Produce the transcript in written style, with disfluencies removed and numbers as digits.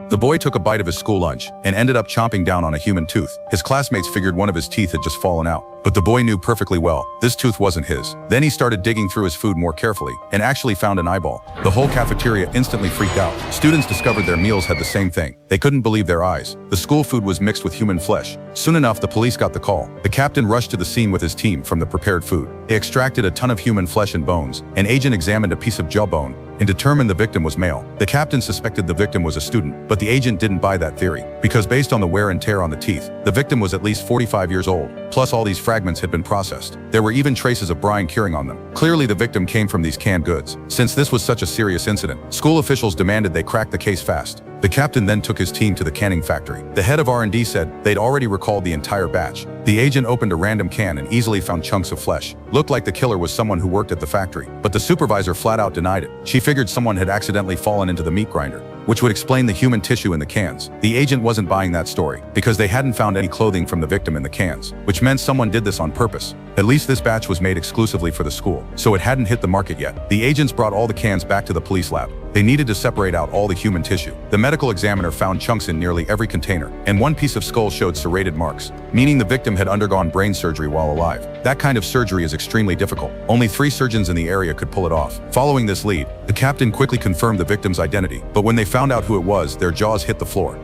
The boy took a bite of his school lunch and ended up chomping down on a human tooth. His classmates figured one of his teeth had just fallen out, but the boy knew perfectly well this tooth wasn't his. Then he started digging through his food more carefully and actually found an eyeball. The whole cafeteria instantly freaked out. Students discovered their meals had the same thing. They couldn't believe their eyes. The school food was mixed with human flesh. Soon enough, the police got the call. The captain rushed to the scene with his team from the prepared food. They extracted a ton of human flesh and bones. An agent examined a piece of jawbone and determined the victim was male. The captain suspected the victim was a student, but the agent didn't buy that theory, because based on the wear and tear on the teeth, the victim was at least 45 years old, plus all these fragments had been processed. There were even traces of brine curing on them. Clearly the victim came from these canned goods. Since this was such a serious incident, school officials demanded they crack the case fast. The captain then took his team to the canning factory. The head of R&D said they'd already recalled the entire batch. The agent opened a random can and easily found chunks of flesh. Looked like the killer was someone who worked at the factory, but the supervisor flat out denied it. She figured someone had accidentally fallen into the meat grinder, which would explain the human tissue in the cans. The agent wasn't buying that story, because they hadn't found any clothing from the victim in the cans, which meant someone did this on purpose. At least this batch was made exclusively for the school, so it hadn't hit the market yet. The agents brought all the cans back to the police lab. They needed to separate out all the human tissue. The medical examiner found chunks in nearly every container, and one piece of skull showed serrated marks, meaning the victim had undergone brain surgery while alive. That kind of surgery is extremely difficult. Only 3 surgeons in the area could pull it off. Following this lead, the captain quickly confirmed the victim's identity, but when they found out who it was, their jaws hit the floor.